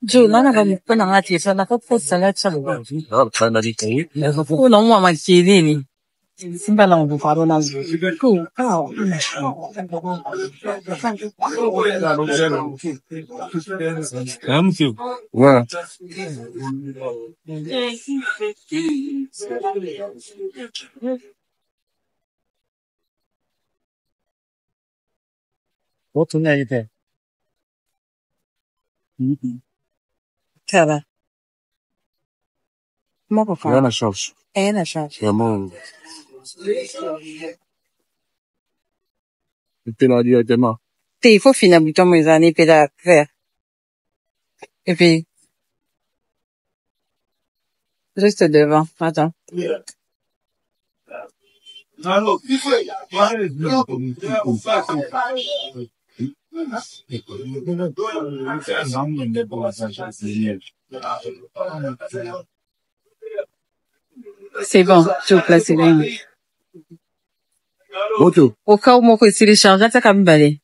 Giù, non è che non ha tirato la forza la c'è. No, c'è da dire. Uno uomo ma chiedini. Simba non può fare una cosa. Thank you. Wow. What to name it? Tava. Mo può fare. È una chance. È una chance. Siamo. Il pelo di demain. Il faut finir buton mes années pédale faire. Et puis, juste devant. Attends. C'est bon, je vous place là. Au cas où mon côté télécharge, ça comme balai.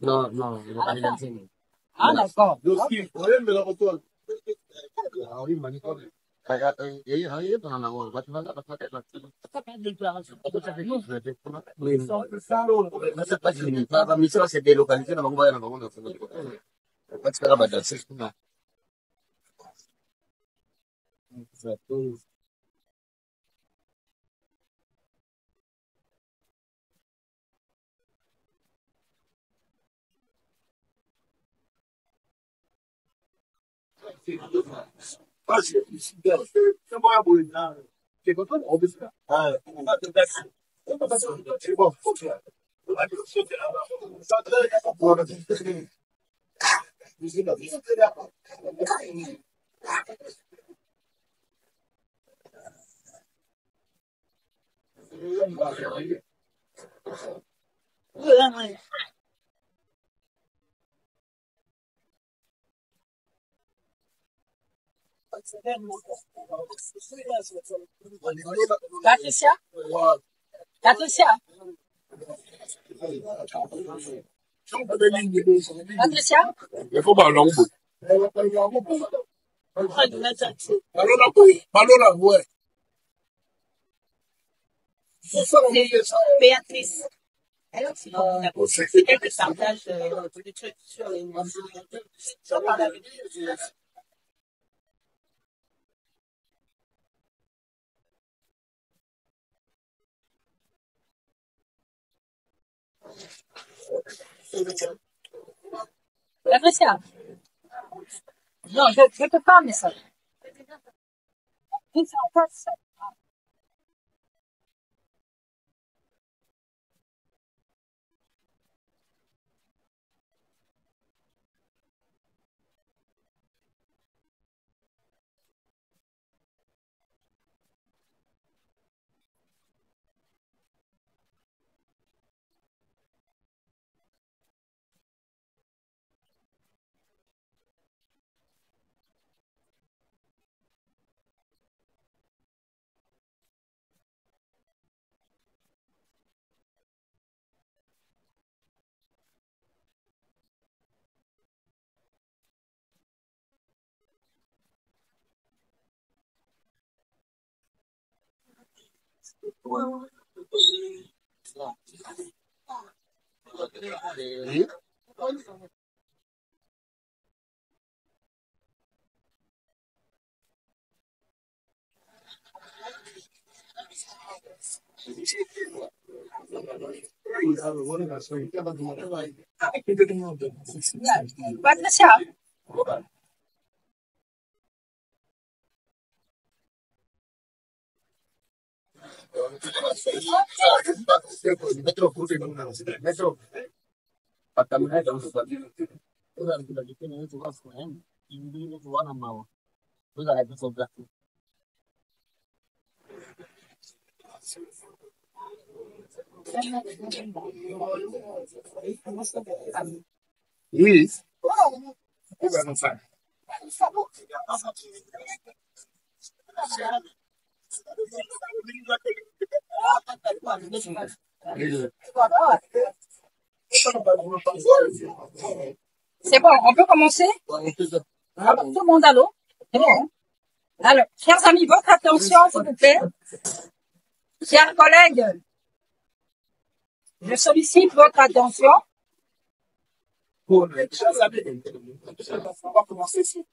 No, no, ah, d'accord. Patricia? Patricia? Patricia? Il faut pas l'embouche. Allora, ouais. Béatrice. Alors, sinon, c'est quelqu'un qui partage des trucs sur les sur la vidéo. Patricia, non, je peux pas, mais ça. Patricia, c'est bon, on peut commencer? Alors, tout le monde à l'eau? C'est bon, hein? Alors, chers amis, votre attention, s'il vous plaît. Chers collègues, je sollicite votre attention. On va commencer ici.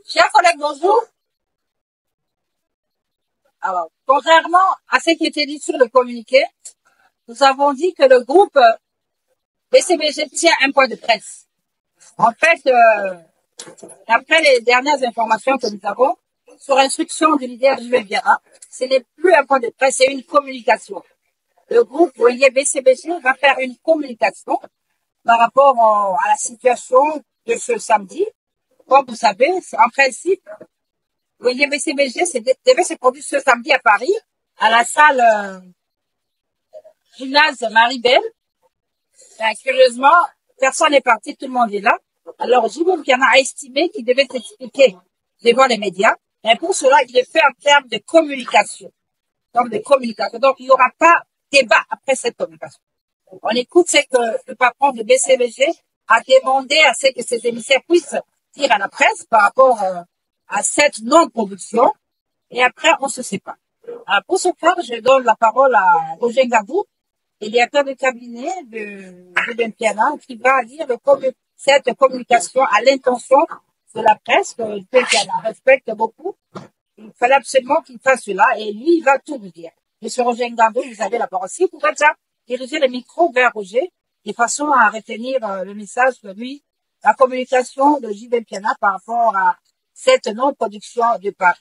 Chers collègues, bonjour. Alors, contrairement à ce qui était dit sur le communiqué, nous avons dit que le groupe BCBG tient un point de presse. En fait, d'après les dernières informations que nous avons, sur instruction du leader du Viera, ce n'est plus un point de presse, c'est une communication. Le groupe BCBG va faire une communication par rapport à la situation de ce samedi. Comme vous savez, en principe, BCBG devait se produire ce samedi à Paris, à la salle gymnase Marie-Belle. Curieusement, personne n'est parti, tout le monde est là. Alors, Jibom Piana a estimé qu'il devait s'expliquer devant les médias. Mais pour cela, il est fait en termes de communication. Donc, il n'y aura pas débat après cette communication. On écoute ce que le patron de BCBG a demandé à ce que ses émissaires puissent dire à la presse par rapport à cette non-production. Et après, on se sépare. Alors, pour ce faire, je donne la parole à Roger Gabou, le directeur de cabinet de Piana, qui va lire cette communication à l'intention de la presse, que Piana respecte beaucoup. Il fallait absolument qu'il fasse cela, et lui, il va tout vous dire. Monsieur Roger Gabou, vous avez la parole. Si vous pouvez déjà diriger le micro vers Roger, de façon à retenir le message de lui, la communication de JB Piana par rapport à cette non-production de Paris.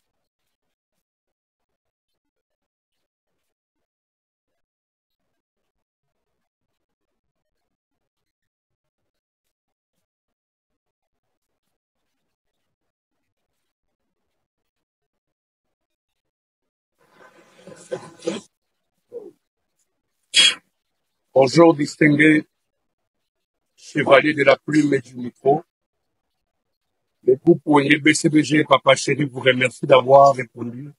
Bonjour, distingués chevaliers de la plume et du micro. Le groupe BCBG et Papa Chéri vous remercie d'avoir répondu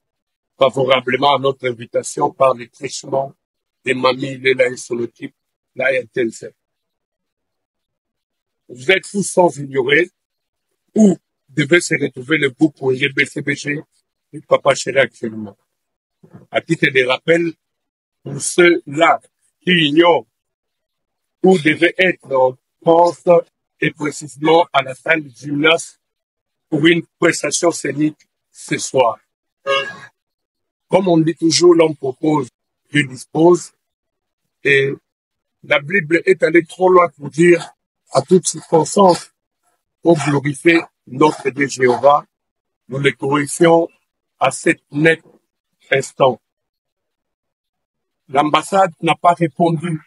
favorablement à notre invitation par les trichements des mamies Léla et Sonotype, la RTNC. Vous êtes tous sans ignorer où devait se retrouver le groupe BCBG et Papa Chéri actuellement. À titre de rappel, pour ceux-là qui ignorent où devait être, pense, et précisément à la salle du gymnase pour une prestation scénique ce soir. Comme on dit toujours, l'homme propose, Dieu dispose. Et la Bible est allée trop loin pour dire à toute circonstance, pour glorifier notre Dieu Jéhovah. Nous le glorifions à cet net instant. L'ambassade n'a pas répondu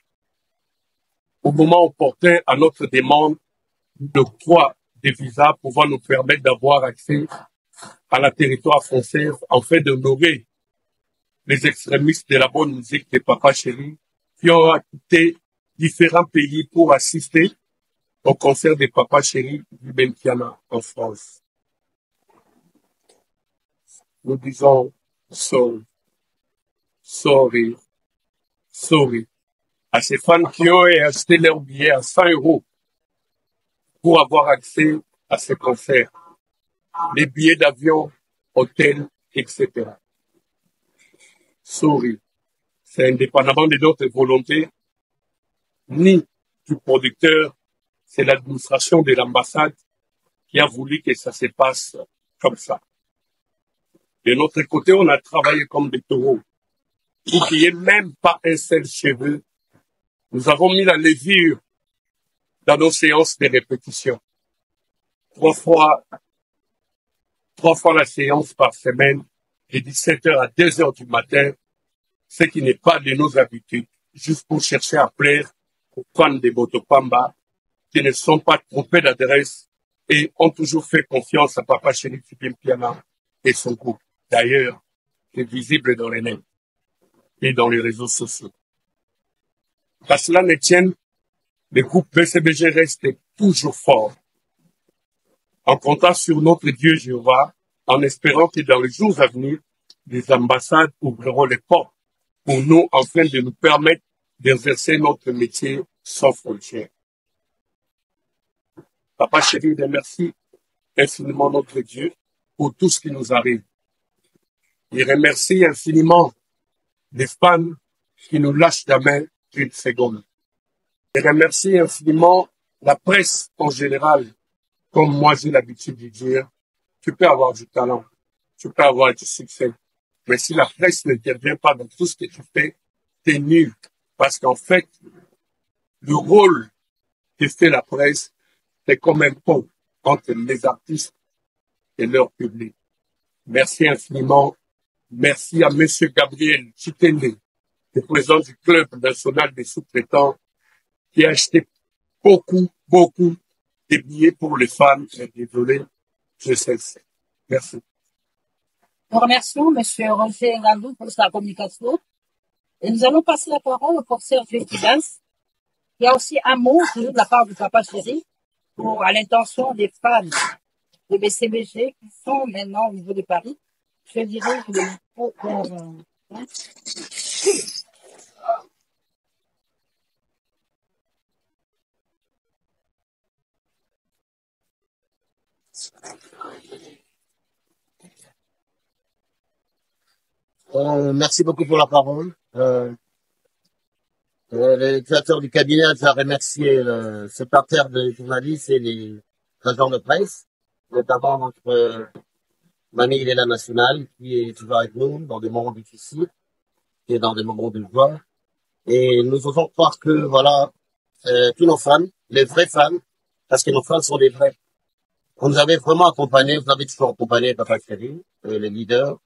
au moment opportun à notre demande d'octroi des visas pouvant nous permettre d'avoir accès à la territoire français afin d'honorer les extrémistes de la bonne musique de Papa Chéri qui ont quitté différents pays pour assister au concert de Papa Chéri du Bentiana en France. Nous disons sorry, sorry, sorry à ces fans qui ont acheté leur billet à 100 € pour avoir accès à ces concerts, les billets d'avion, hôtels, etc. Sorry, c'est indépendamment de notre volonté, ni du producteur, c'est l'administration de l'ambassade qui a voulu que ça se passe comme ça. De notre côté, on a travaillé comme des taureaux. Pour qu'il n'y ait même pas un seul cheveu, nous avons mis la levure dans nos séances de répétition. Trois fois la séance par semaine, de 17h à 2h du matin, ce qui n'est pas de nos habitudes, juste pour chercher à plaire aux fans de Motopamba, qui ne sont pas trompés d'adresse et ont toujours fait confiance à Papa Chéri Piana et son groupe. D'ailleurs, c'est visible dans les net et dans les réseaux sociaux. Qu'à cela ne tienne, le groupe BCBG reste toujours fort, en comptant sur notre Dieu Jéhovah, en espérant que dans les jours à venir, les ambassades ouvriront les portes pour nous afin de nous permettre d'exercer notre métier sans frontières. Papa Chéri, remercie infiniment notre Dieu pour tout ce qui nous arrive. Il remercie infiniment les fans qui nous lâchent la main une seconde. Il remercie infiniment la presse en général. Comme moi j'ai l'habitude de dire, tu peux avoir du talent, tu peux avoir du succès, mais si la presse n'intervient pas dans tout ce que tu fais, t'es nul. Parce qu'en fait, le rôle que fait la presse, c'est comme un pont entre les artistes et leur public. Merci infiniment. Merci à Monsieur Gabriel Chitende, le président du Club national des sous-traitants, qui a acheté beaucoup de billets pour les fans. Désolé, je cesse. Merci. Nous remercions Monsieur Roger Ngandou pour sa communication. Et nous allons passer la parole au professeur Félix. Il y a aussi un mot de la part du Papa Chéri à l'intention des fans de BCBG qui sont maintenant au niveau de Paris. Je dirais que le micro merci beaucoup pour la parole. Le créateur du cabinet a remercié ce parterre de journalistes et les agents de presse, notamment notre mamie Léla Nationale, qui est toujours avec nous dans des moments difficiles et dans des moments de joie. Et nous osons croire que, voilà, tous nos fans, les vrais fans, parce que nos fans sont des vrais. On nous avait vraiment accompagnés, vous avez toujours accompagné Papa Chéri, les leaders.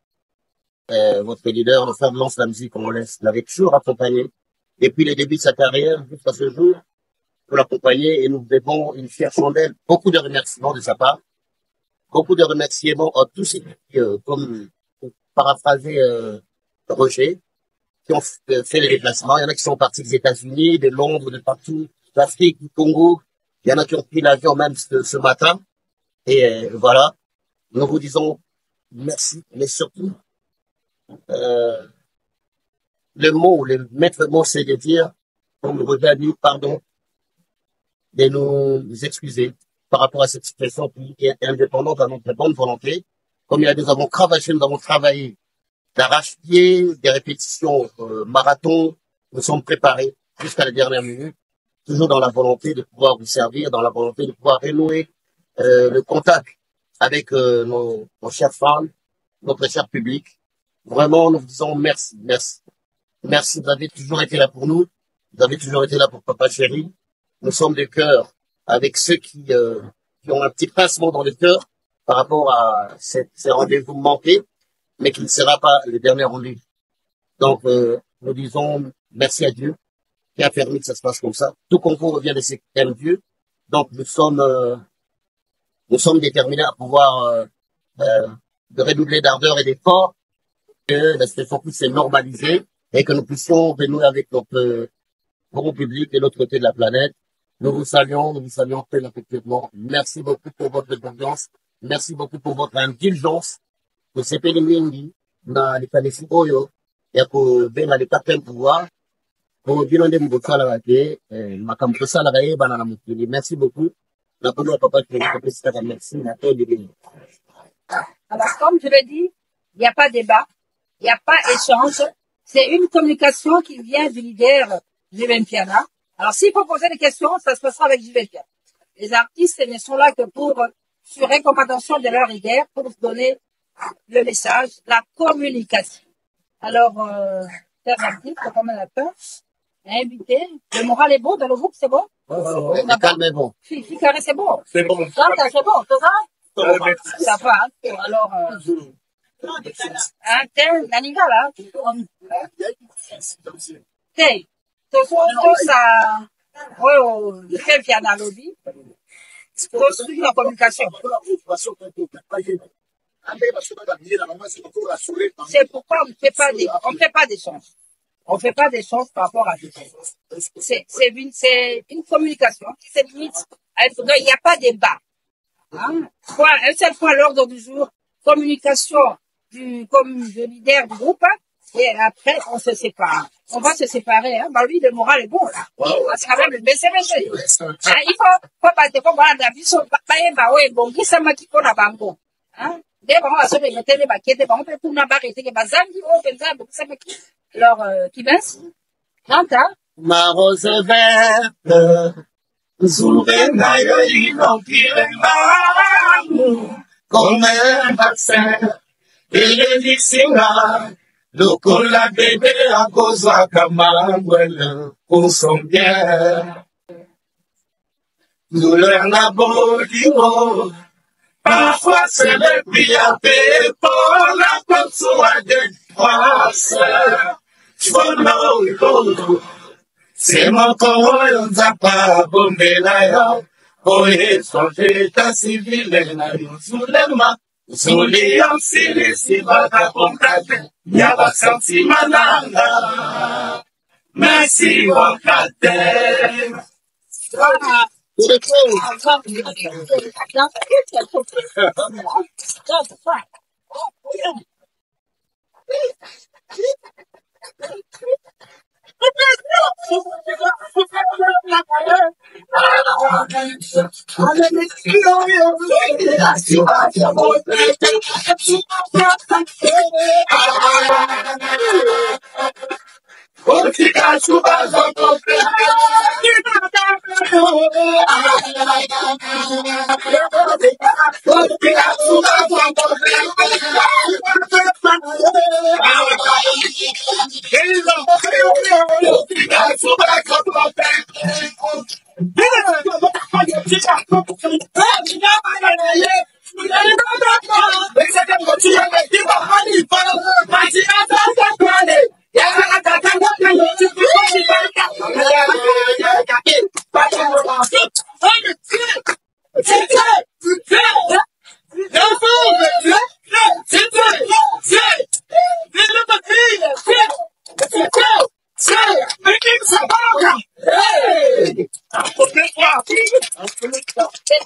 Votre leader, le frère Lance la musique, on l'avait toujours accompagné. Depuis le début de sa carrière, jusqu'à ce jour, pour l'accompagner, et nous devons une fière chandelle, beaucoup de remerciements de sa part, beaucoup de remerciements à tous ceux qui, comme pour paraphraser Roger, qui ont fait les déplacements. Il y en a qui sont partis des États-Unis, de Londres, de partout, d'Afrique, du Congo. Il y en a qui ont pris l'avion même ce matin. Et voilà, nous vous disons merci, mais surtout, le maître mot, c'est de dire, comme Roger a dit, pardon, de nous excuser par rapport à cette situation qui est indépendante à notre bonne volonté. Comme il y a nous avons travaillé d'arrache-pied, des répétitions marathon, nous sommes préparés jusqu'à la dernière minute, toujours dans la volonté de pouvoir vous servir, dans la volonté de pouvoir renouer le contact avec nos chers fans, notre cher public. Vraiment, nous vous disons merci, merci. Merci, vous avez toujours été là pour nous. Vous avez toujours été là pour Papa Chéri. Nous sommes de cœur avec ceux qui ont un petit pincement dans le cœur par rapport à ces rendez-vous manqués, mais qui ne sera pas le dernier rendez-vous. Donc, nous disons merci à Dieu qui a permis que ça se passe comme ça. Tout concours revient de ses mêmes Dieu. Donc, nous sommes déterminés à pouvoir de redoubler d'ardeur et d'effort, que l'aspect focus s'est normalisé et que nous puissions renouer avec notre grand public de l'autre côté de la planète. Nous vous saluons très affectueusement. Merci beaucoup pour votre confiance. Merci beaucoup pour votre indulgence. Kusepeli mingi na likanisi oyo ya kubenga le quatrième pouvoir. Pour bino nde mbosala bake makambo tosala ka yebana na mokili. Merci beaucoup. Na kono papa tu merci na to de. Alors, comme je l'ai dit, il n'y a pas débat, il n'y a pas échange. C'est une communication qui vient du leader Juven Piana. Alors, s'il faut poser des questions, ça se passera avec Juven Piana. Les artistes ne sont là que pour sur récompensation de leur leader, pour donner le message, la communication. Alors, chers artistes, comme on l'appelle, invité, le moral est bon dans le groupe, c'est bon? Le calme est bon. Carré, c'est bon. C'est bon. C'est bon, c'est ça? Ça va, hein? Alors, Naninga, là. Hey, tout ça, le fait via la lobby, construire la communication. C'est pourquoi on ne fait pas d'échange. On fait pas d'échange par rapport à ça. C'est une communication qui se limite à il n'y a pas de débat. Hein? Une seule fois à l'ordre du jour, communication du leader du groupe, et après, on se sépare. On va se séparer, hein. Bah, lui, le moral est bon, là. C'est quand même le baisser. Il faut pas te comprendre la vie, bon, qui ça m'a qui pour la bango. Hein? Dès qu'on va se remettre les baquettes, on peut tout n'abarrêter, que bazangi, on peut ça, donc ça m'a qui. Alors, qui vince? J'entends. Ma rose verte, Zourena yoïno kirema, comme un vaccin, et le dixina, lokola bébé à cause à kamangwele, pour son bien. Douleur na bolimo, parfois c'est le piapé, pour la consoi de grâce. Follow, c'est mon corps, zapa, bombela, oye, son état civil, soulèvement, soulèvement, si va compter, y'a senti mananga, merci, on kate.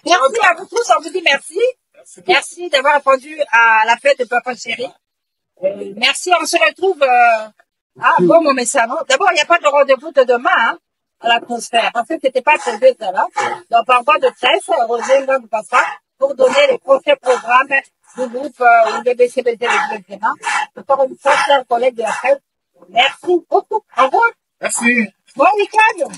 Merci à vous tous, on vous dit merci. Merci d'avoir répondu à la fête de Papa Chéri. Merci, on se retrouve bon mon message. D'abord, il n'y a pas de rendez-vous de demain hein, à l'atmosphère. En fait, c'était pas prévu ça là. Donc, par voie de presse, Roger va vous passer pour donner les prochains programmes du groupe BBCBD de maintenant. Encore une fois, chers collègues de la fête. Merci beaucoup. Au revoir. Merci. Bon week-end.